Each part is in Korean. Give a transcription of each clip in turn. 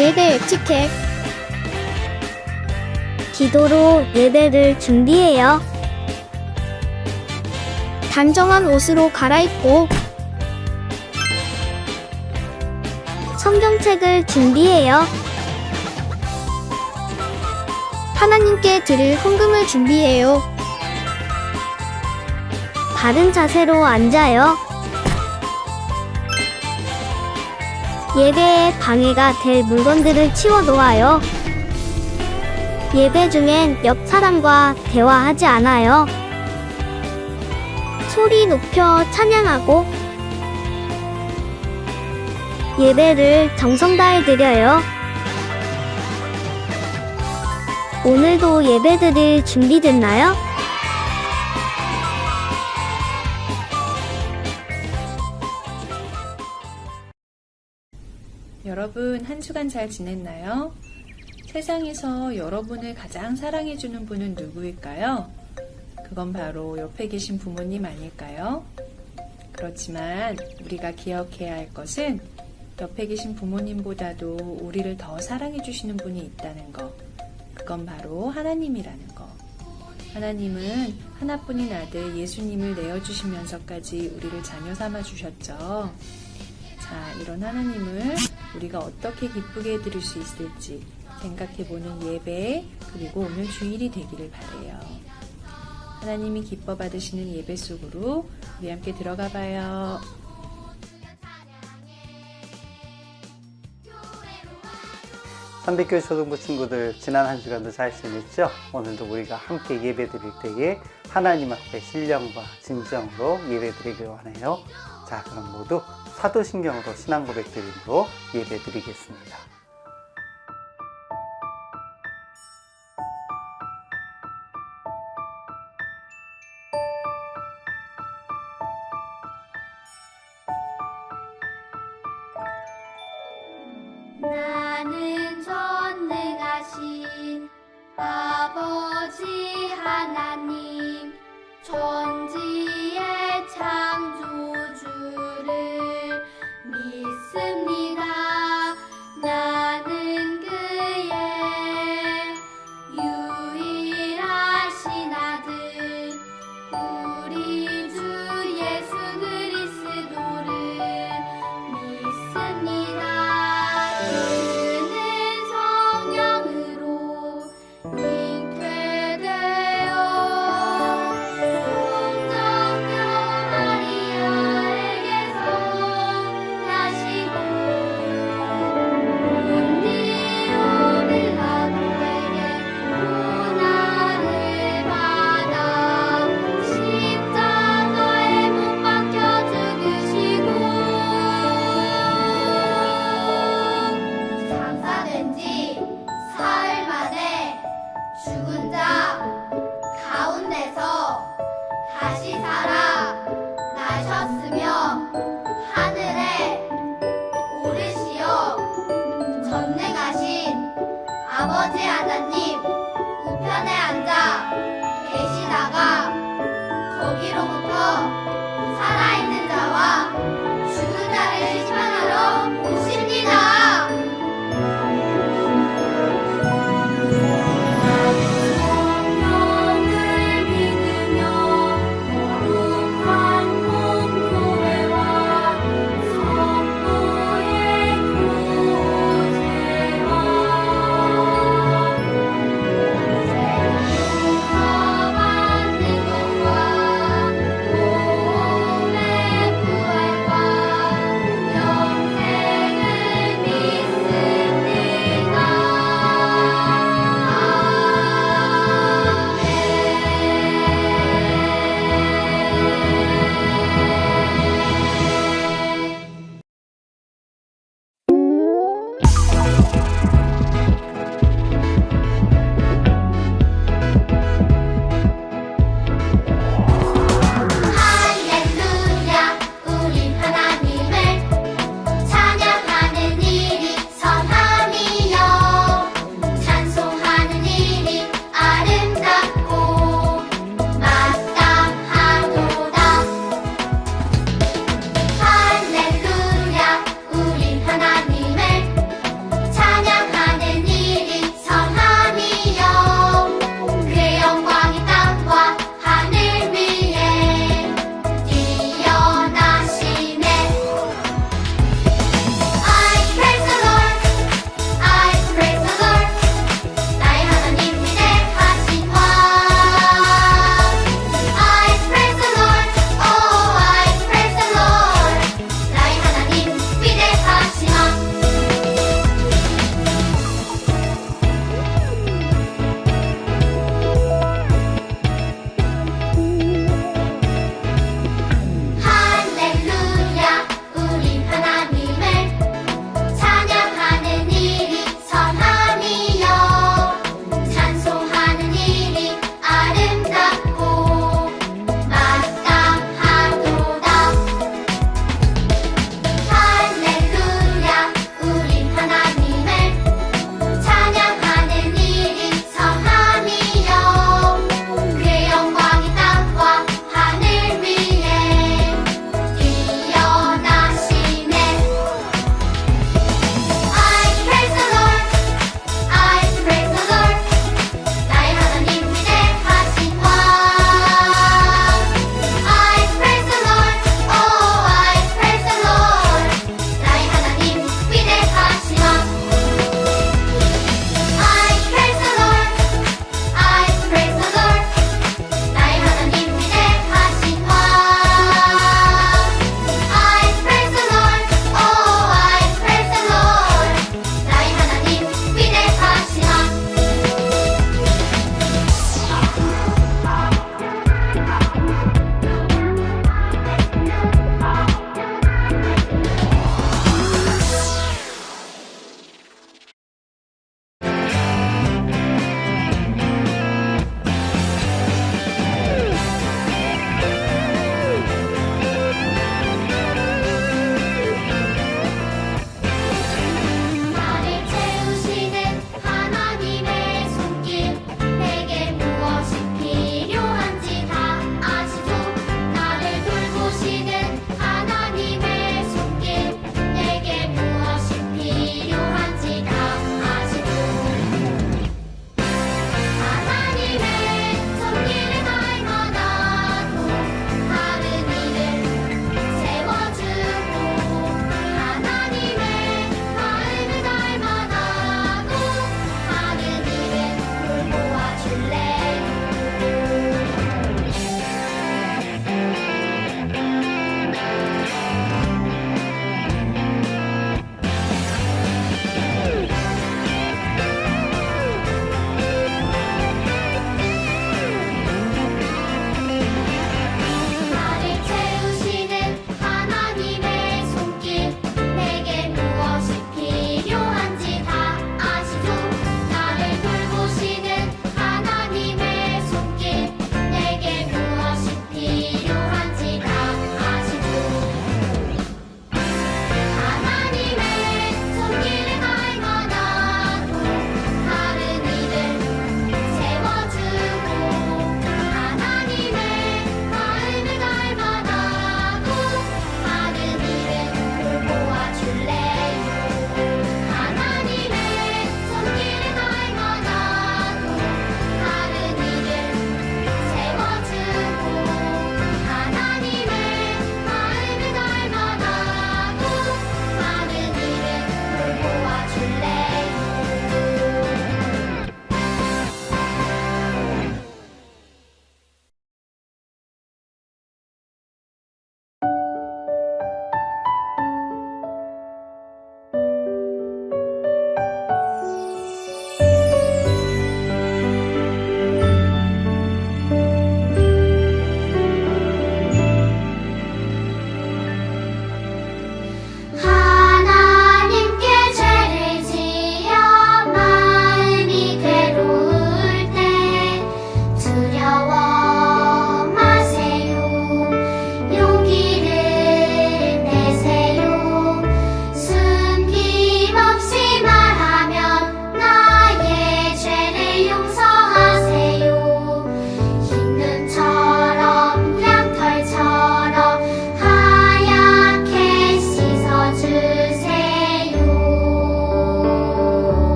예배 에티켓. 기도로 예배를 준비해요. 단정한 옷으로 갈아입고 성경책을 준비해요. 하나님께 드릴 헌금을 준비해요. 바른 자세로 앉아요. 예배에 방해가 될 물건들을 치워 놓아요. 예배 중엔 옆 사람과 대화하지 않아요. 소리 높여 찬양하고 예배를 정성 다해 드려요. 오늘도 예배드릴 준비됐나요? 여러분, 한 주간 잘 지냈나요? 세상에서 여러분을 가장 사랑해주는 분은 누구일까요? 그건 바로 옆에 계신 부모님 아닐까요? 그렇지만 우리가 기억해야 할 것은 옆에 계신 부모님보다도 우리를 더 사랑해주시는 분이 있다는 것. 그건 바로 하나님이라는 것. 하나님은 하나뿐인 아들 예수님을 내어주시면서까지 우리를 자녀 삼아 주셨죠. 자, 이런 하나님을 우리가 어떻게 기쁘게 해드릴 수 있을지 생각해보는 예배, 그리고 오늘 주일이 되기를 바라요. 하나님이 기뻐 받으시는 예배 속으로 우리 함께 들어가 봐요. 산대교회 초등부 친구들, 지난 한 주간도 잘 지냈죠? 오늘도 우리가 함께 예배 드릴 때에 하나님 앞에 신령과 진정으로 예배 드리길 원해요. 자, 그럼 모두 사도신경으로 신앙 고백 드림으로 예배 드리겠습니다. 나는 전능하신 아버지 하나님, 천지의 창조주를 믿습니다. 나는 그의 유일하신 아들, 우리 주 예수 그리스도를 믿습니다. 그는 성령으로 잉태되어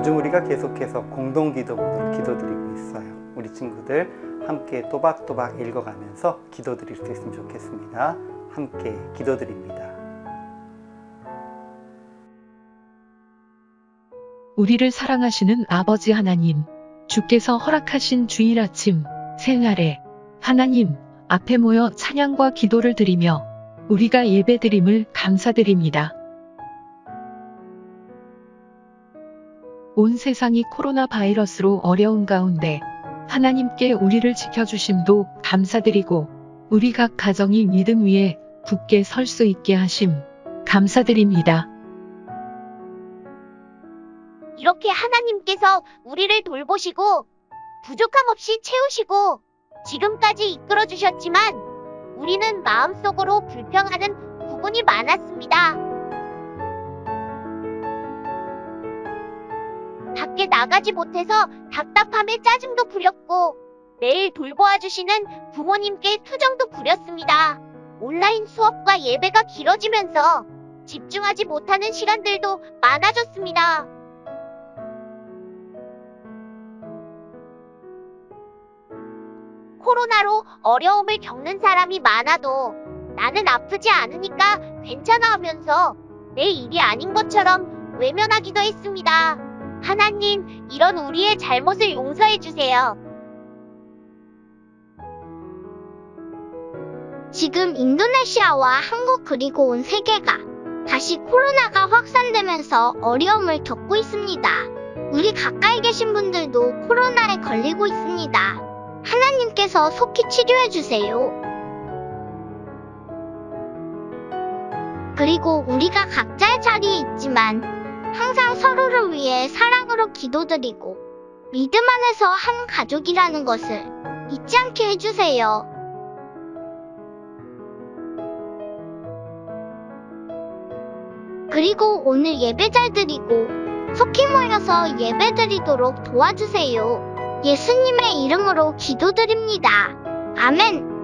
요즘 우리가 계속해서 공동기도 모드로 기도드리고 있어요. 우리 친구들 함께 또박또박 읽어가면서 기도드릴 수 있으면 좋겠습니다. 함께 기도드립니다. 우리를 사랑하시는 아버지 하나님, 주께서 허락하신 주일 아침 생활에 하나님 앞에 모여 찬양과 기도를 드리며 우리가 예배드림을 감사드립니다. 온 세상이 코로나 바이러스로 어려운 가운데 하나님께 우리를 지켜주심도 감사드리고 우리 각 가정이 믿음 위에 굳게 설 수 있게 하심 감사드립니다. 이렇게 하나님께서 우리를 돌보시고 부족함 없이 채우시고 지금까지 이끌어 주셨지만 우리는 마음속으로 불평하는 부분이 많았습니다. 밖에 나가지 못해서 답답함에 짜증도 부렸고 매일 돌보아 주시는 부모님께 투정도 부렸습니다. 온라인 수업과 예배가 길어지면서 집중하지 못하는 시간들도 많아졌습니다. 코로나로 어려움을 겪는 사람이 많아도 나는 아프지 않으니까 괜찮아 하면서 내 일이 아닌 것처럼 외면하기도 했습니다. 하나님, 이런 우리의 잘못을 용서해 주세요. 지금 인도네시아와 한국 그리고 온 세계가 다시 코로나가 확산되면서 어려움을 겪고 있습니다. 우리 가까이 계신 분들도 코로나에 걸리고 있습니다. 하나님께서 속히 치료해 주세요. 그리고 우리가 각자의 자리에 있지만 항상 서로를 위해 사랑으로 기도드리고 믿음 안에서 한 가족이라는 것을 잊지 않게 해주세요. 그리고 오늘 예배 잘 드리고 속히 모여서 예배 드리도록 도와주세요. 예수님의 이름으로 기도드립니다. 아멘.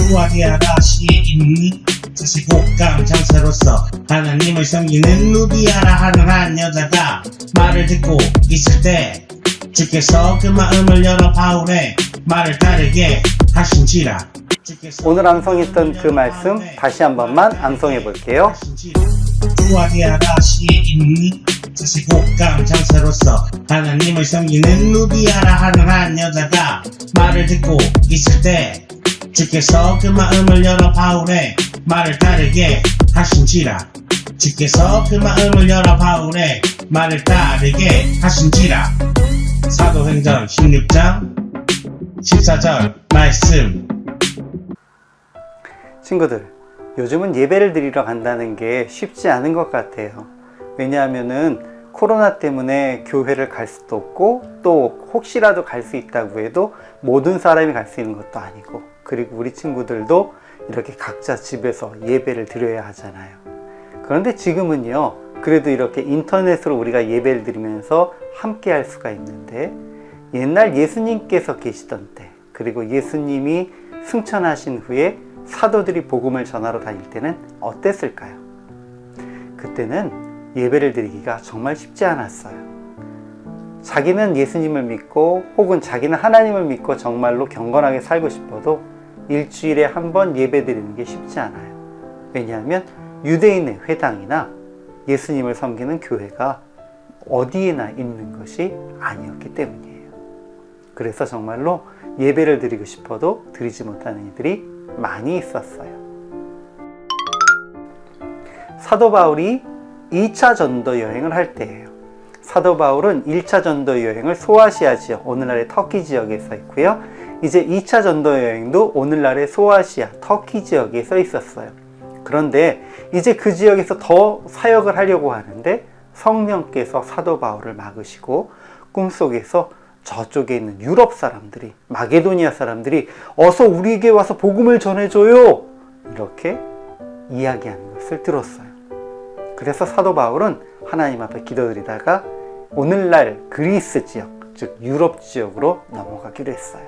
누아디아라시에 있니? 다시 복감 장사로서 하나님을 섬기는 누디아라 하는 한 여자가 말을 듣고 있을 때 주께서 그 마음을 열어 바울의 말을 따르게 하신지라. 오늘 암송했던 그 말씀 다시 한 번만 암송해 볼게요. 누아디아라시에 있니? 다시 복감 장사로서 하나님을 섬기는 누디아라 하는 한 여자가 말을 듣고 있을 때 주께서 그 마음을 열어 바울의 말을 따르게 하신지라. 주께서 그 마음을 열어 바울의 말을 따르게 하신지라. 사도행전 16장 14절 말씀. 친구들, 요즘은 예배를 드리러 간다는 게 쉽지 않은 것 같아요. 왜냐하면은 코로나 때문에 교회를 갈 수도 없고 또 혹시라도 갈 수 있다고 해도 모든 사람이 갈 수 있는 것도 아니고, 그리고 우리 친구들도 이렇게 각자 집에서 예배를 드려야 하잖아요. 그런데 지금은요, 그래도 이렇게 인터넷으로 우리가 예배를 드리면서 함께 할 수가 있는데, 옛날 예수님께서 계시던 때, 그리고 예수님이 승천하신 후에 사도들이 복음을 전하러 다닐 때는 어땠을까요? 그때는 예배를 드리기가 정말 쉽지 않았어요. 자기는 예수님을 믿고 혹은 자기는 하나님을 믿고 정말로 경건하게 살고 싶어도 일주일에 한 번 예배 드리는 게 쉽지 않아요. 왜냐하면 유대인의 회당이나 예수님을 섬기는 교회가 어디에나 있는 것이 아니었기 때문이에요. 그래서 정말로 예배를 드리고 싶어도 드리지 못하는 이들이 많이 있었어요. 사도 바울이 2차 전도 여행을 할 때예요. 사도 바울은 1차 전도 여행을 소아시아 지역, 오늘날의 터키 지역에서 했고요. 이제 2차 전도 여행도 오늘날의 소아시아, 터키 지역에 서 있었어요. 그런데 이제 그 지역에서 더 사역을 하려고 하는데 성령께서 사도 바울을 막으시고 꿈속에서 저쪽에 있는 유럽 사람들이, 마게도니아 사람들이 어서 우리에게 와서 복음을 전해줘요! 이렇게 이야기하는 것을 들었어요. 그래서 사도 바울은 하나님 앞에 기도드리다가 오늘날 그리스 지역, 즉 유럽 지역으로 넘어가기로 했어요.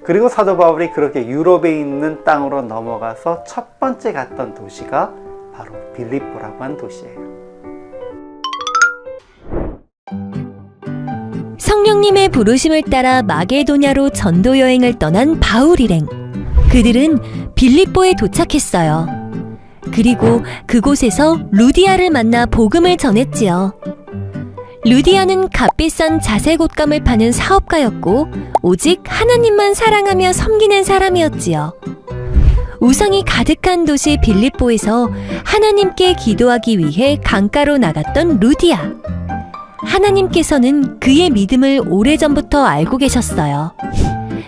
그리고 사도 바울이 그렇게 유럽에 있는 땅으로 넘어가서 첫 번째 갔던 도시가 바로 빌립보라고 하는 도시예요. 성령님의 부르심을 따라 마게도냐로 전도 여행을 떠난 바울 일행. 그들은 빌립보에 도착했어요. 그리고 그곳에서 루디아를 만나 복음을 전했지요. 루디아는 값비싼 자색 옷감을 파는 사업가였고 오직 하나님만 사랑하며 섬기는 사람이었지요. 우상이 가득한 도시 빌립보에서 하나님께 기도하기 위해 강가로 나갔던 루디아. 하나님께서는 그의 믿음을 오래전부터 알고 계셨어요.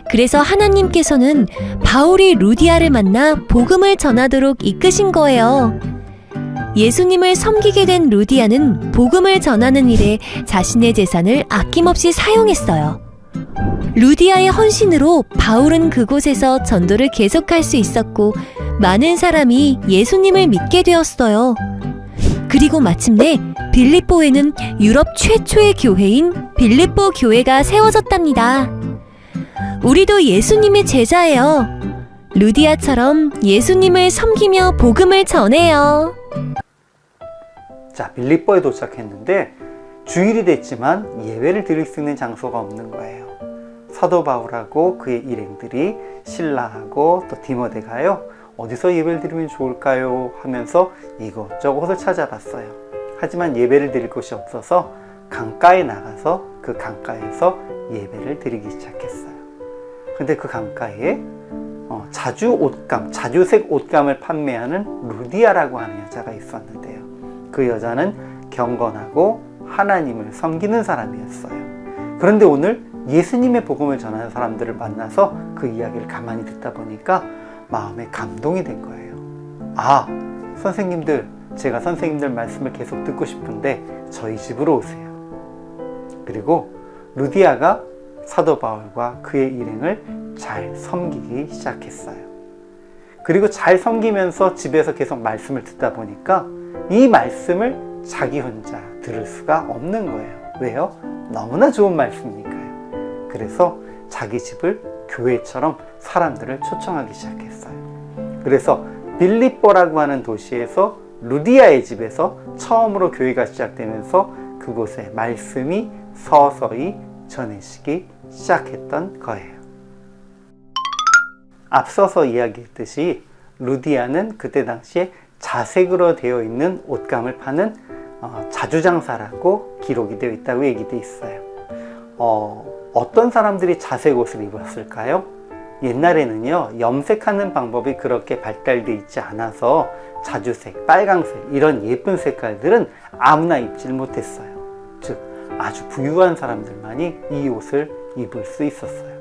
그래서 하나님께서는 바울이 루디아를 만나 복음을 전하도록 이끄신 거예요. 예수님을 섬기게 된 루디아는 복음을 전하는 일에 자신의 재산을 아낌없이 사용했어요. 루디아의 헌신으로 바울은 그곳에서 전도를 계속할 수 있었고 많은 사람이 예수님을 믿게 되었어요. 그리고 마침내 빌립보에는 유럽 최초의 교회인 빌립보 교회가 세워졌답니다. 우리도 예수님의 제자예요. 루디아처럼 예수님을 섬기며 복음을 전해요. 자, 빌립보에 도착했는데 주일이 됐지만 예배를 드릴 수 있는 장소가 없는 거예요. 사도 바울하고 그의 일행들이 실라하고 또 디모데가요, 어디서 예배를 드리면 좋을까요? 하면서 이것저것을 찾아봤어요. 하지만 예배를 드릴 곳이 없어서 강가에 나가서 그 강가에서 예배를 드리기 시작했어요. 근데 그 강가에 자주색 옷감을 판매하는 루디아라고 하는 여자가 있었는데요. 그 여자는 경건하고 하나님을 섬기는 사람이었어요. 그런데 오늘 예수님의 복음을 전하는 사람들을 만나서 그 이야기를 가만히 듣다 보니까 마음에 감동이 된 거예요. 아, 선생님들, 제가 선생님들 말씀을 계속 듣고 싶은데 저희 집으로 오세요. 그리고 루디아가 사도 바울과 그의 일행을 잘 섬기기 시작했어요. 그리고 잘 섬기면서 집에서 계속 말씀을 듣다 보니까 이 말씀을 자기 혼자 들을 수가 없는 거예요. 왜요? 너무나 좋은 말씀이니까요. 그래서 자기 집을 교회처럼 사람들을 초청하기 시작했어요. 그래서 빌립보라고 하는 도시에서 루디아의 집에서 처음으로 교회가 시작되면서 그곳에 말씀이 서서히 전해지기 시작했던 거예요. 앞서서 이야기했듯이 루디아는 그때 당시에 자색으로 되어 있는 옷감을 파는 자주장사라고 기록이 되어 있다고 얘기되어 있어요. 어떤 사람들이 자색 옷을 입었을까요? 옛날에는요, 염색하는 방법이 그렇게 발달되어 있지 않아서 자주색, 빨강색 이런 예쁜 색깔들은 아무나 입질 못했어요. 즉 아주 부유한 사람들만이 이 옷을 입을 수 있었어요.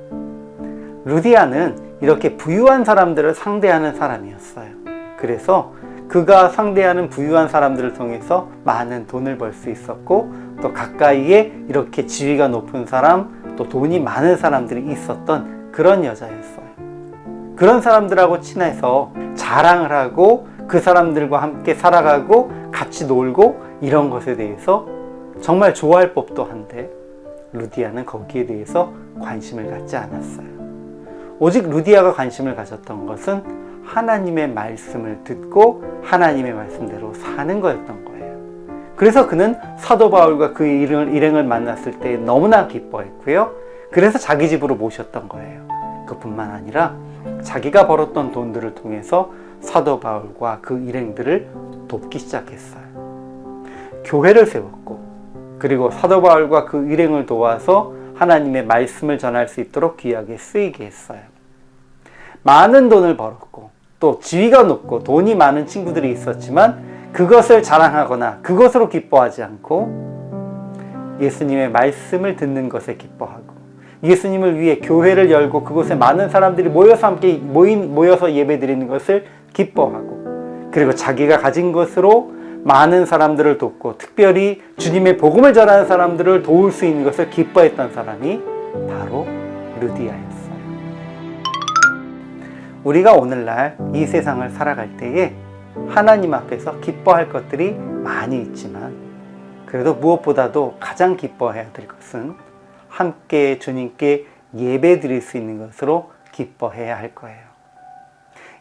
루디아는 이렇게 부유한 사람들을 상대하는 사람이었어요. 그래서 그가 상대하는 부유한 사람들을 통해서 많은 돈을 벌 수 있었고, 또 가까이에 이렇게 지위가 높은 사람, 또 돈이 많은 사람들이 있었던 그런 여자였어요. 그런 사람들하고 친해서 자랑을 하고 그 사람들과 함께 살아가고 같이 놀고 이런 것에 대해서 정말 좋아할 법도 한데 루디아는 거기에 대해서 관심을 갖지 않았어요. 오직 루디아가 관심을 가졌던 것은 하나님의 말씀을 듣고 하나님의 말씀대로 사는 거였던 거예요. 그래서 그는 사도 바울과 그 일행을 만났을 때 너무나 기뻐했고요. 그래서 자기 집으로 모셨던 거예요. 그뿐만 아니라 자기가 벌었던 돈들을 통해서 사도 바울과 그 일행들을 돕기 시작했어요. 교회를 세웠고, 그리고 사도 바울과 그 일행을 도와서 하나님의 말씀을 전할 수 있도록 귀하게 쓰이게 했어요. 많은 돈을 벌었고 또 지위가 높고 돈이 많은 친구들이 있었지만 그것을 자랑하거나 그것으로 기뻐하지 않고 예수님의 말씀을 듣는 것에 기뻐하고, 예수님을 위해 교회를 열고 그곳에 많은 사람들이 모여서 함께 모여서 예배드리는 것을 기뻐하고, 그리고 자기가 가진 것으로 많은 사람들을 돕고 특별히 주님의 복음을 전하는 사람들을 도울 수 있는 것을 기뻐했던 사람이 바로 루디아였어요. 우리가 오늘날 이 세상을 살아갈 때에 하나님 앞에서 기뻐할 것들이 많이 있지만 그래도 무엇보다도 가장 기뻐해야 될 것은 함께 주님께 예배 드릴 수 있는 것으로 기뻐해야 할 거예요.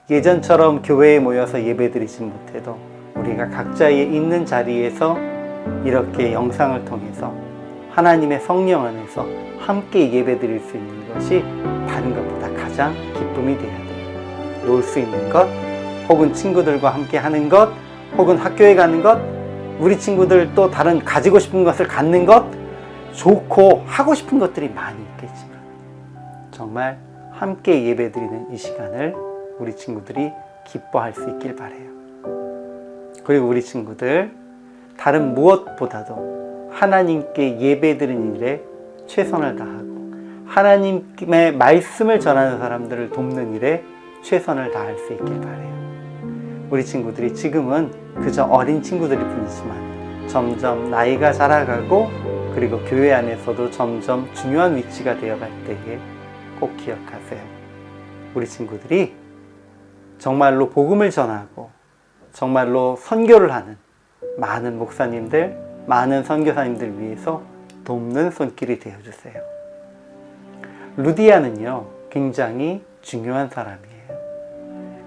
예전처럼 교회에 모여서 예배 드리진 못해도 우리가 각자의 있는 자리에서 이렇게 영상을 통해서 하나님의 성령 안에서 함께 예배 드릴 수 있는 것이 다른 것보다 가장 기쁨이 되어야 돼요. 놀 수 있는 것, 혹은 친구들과 함께 하는 것, 혹은 학교에 가는 것, 우리 친구들 또 다른 가지고 싶은 것을 갖는 것, 좋고 하고 싶은 것들이 많이 있겠지만 정말 함께 예배 드리는 이 시간을 우리 친구들이 기뻐할 수 있길 바라요. 그리고 우리 친구들 다른 무엇보다도 하나님께 예배 드리는 일에 최선을 다하고 하나님의 말씀을 전하는 사람들을 돕는 일에 최선을 다할 수 있길 바라요. 우리 친구들이 지금은 그저 어린 친구들일 뿐이지만 점점 나이가 자라가고 그리고 교회 안에서도 점점 중요한 위치가 되어갈 때에 꼭 기억하세요. 우리 친구들이 정말로 복음을 전하고 정말로 선교를 하는 많은 목사님들, 많은 선교사님들 위해서 돕는 손길이 되어주세요. 루디아는요, 굉장히 중요한 사람이에요.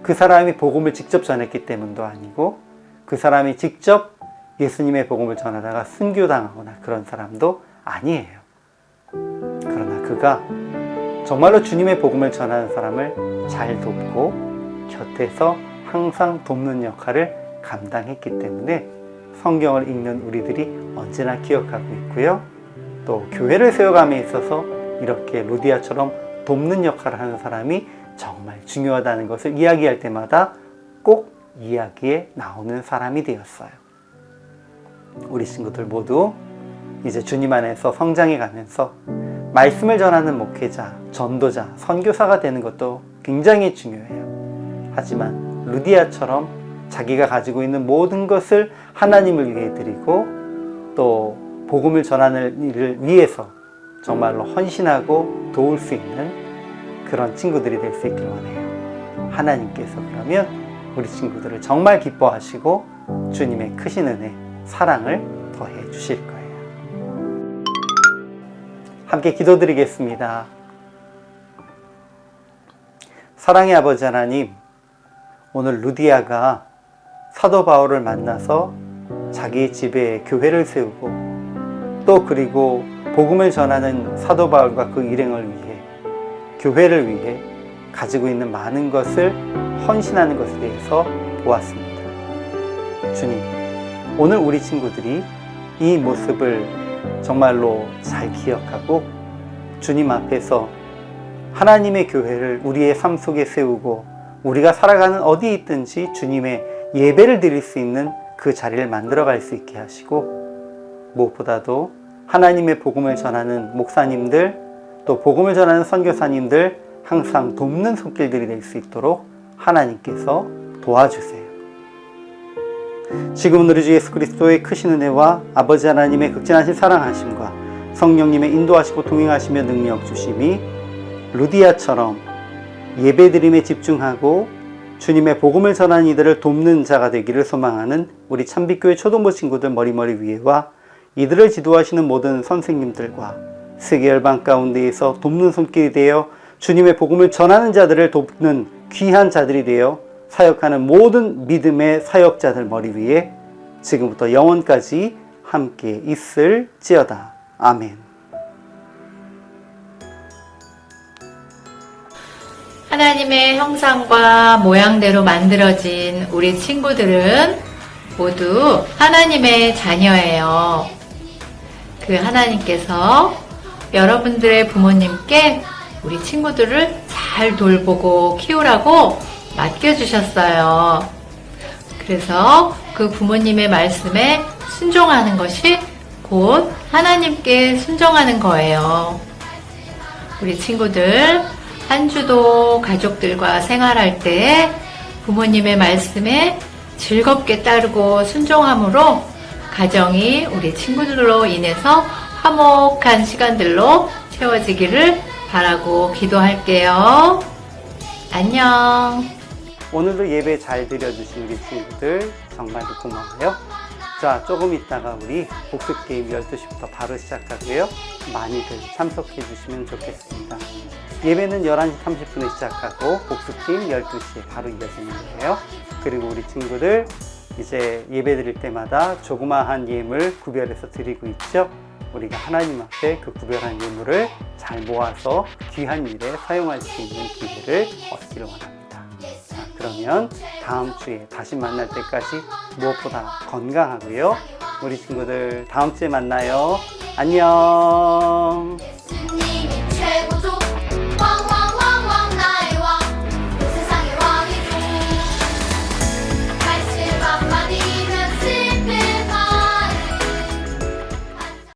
그 사람이 복음을 직접 전했기 때문도 아니고 그 사람이 직접 예수님의 복음을 전하다가 순교당하거나 그런 사람도 아니에요. 그러나 그가 정말로 주님의 복음을 전하는 사람을 잘 돕고 곁에서 항상 돕는 역할을 감당했기 때문에 성경을 읽는 우리들이 언제나 기억하고 있고요. 또 교회를 세워감에 있어서 이렇게 루디아처럼 돕는 역할을 하는 사람이 정말 중요하다는 것을 이야기할 때마다 꼭 이야기에 나오는 사람이 되었어요. 우리 친구들 모두 이제 주님 안에서 성장해 가면서 말씀을 전하는 목회자, 전도자, 선교사가 되는 것도 굉장히 중요해요. 하지만 루디아처럼 자기가 가지고 있는 모든 것을 하나님을 위해 드리고 또 복음을 전하는 일을 위해서 정말로 헌신하고 도울 수 있는 그런 친구들이 될 수 있길 원해요. 하나님께서 그러면 우리 친구들을 정말 기뻐하시고 주님의 크신 은혜, 사랑을 더해 주실 거예요. 함께 기도드리겠습니다. 사랑의 아버지 하나님, 오늘 루디아가 사도 바울을 만나서 자기 집에 교회를 세우고 또 그리고 복음을 전하는 사도 바울과 그 일행을 위해 교회를 위해 가지고 있는 많은 것을 헌신하는 것에 대해서 보았습니다. 주님, 오늘 우리 친구들이 이 모습을 정말로 잘 기억하고 주님 앞에서 하나님의 교회를 우리의 삶 속에 세우고 우리가 살아가는 어디에 있든지 주님의 예배를 드릴 수 있는 그 자리를 만들어갈 수 있게 하시고 무엇보다도 하나님의 복음을 전하는 목사님들 또 복음을 전하는 선교사님들 항상 돕는 손길들이 될 수 있도록 하나님께서 도와주세요. 지금 우리 주 예수 그리스도의 크신 은혜와 아버지 하나님의 극진하신 사랑하심과 성령님의 인도하시고 동행하시며 능력 주심이 루디아처럼 예배드림에 집중하고 주님의 복음을 전하는 이들을 돕는 자가 되기를 소망하는 우리 참빛교회 초등부 친구들 머리머리 위에와 이들을 지도하시는 모든 선생님들과 세계 열방 가운데에서 돕는 손길이 되어 주님의 복음을 전하는 자들을 돕는 귀한 자들이 되어 사역하는 모든 믿음의 사역자들 머리 위에 지금부터 영원까지 함께 있을지어다. 아멘. 하나님의 형상과 모양대로 만들어진 우리 친구들은 모두 하나님의 자녀예요. 그 하나님께서 여러분들의 부모님께 우리 친구들을 잘 돌보고 키우라고 맡겨주셨어요. 그래서 그 부모님의 말씀에 순종하는 것이 곧 하나님께 순종하는 거예요. 우리 친구들 한 주도 가족들과 생활할 때 부모님의 말씀에 즐겁게 따르고 순종함으로 가정이 우리 친구들로 인해서 화목한 시간들로 채워지기를 바라고 기도할게요. 안녕. 오늘도 예배 잘 드려주신 우리 친구들 정말 고마워요. 자, 조금 있다가 우리 복습 게임 12시부터 바로 시작하고요. 많이들 참석해 주시면 좋겠습니다. 예배는 11시 30분에 시작하고 복습 게임 12시에 바로 이어지는 거예요. 그리고 우리 친구들 이제 예배 드릴 때마다 조그마한 예물 구별해서 드리고 있죠. 우리가 하나님 앞에 그 구별한 예물을 잘 모아서 귀한 일에 사용할 수 있는 기회를 얻기를 원합니다. 자, 그러면 다음 주에 다시 만날 때까지 무엇보다 건강하고요. 우리 친구들 다음 주에 만나요. 안녕.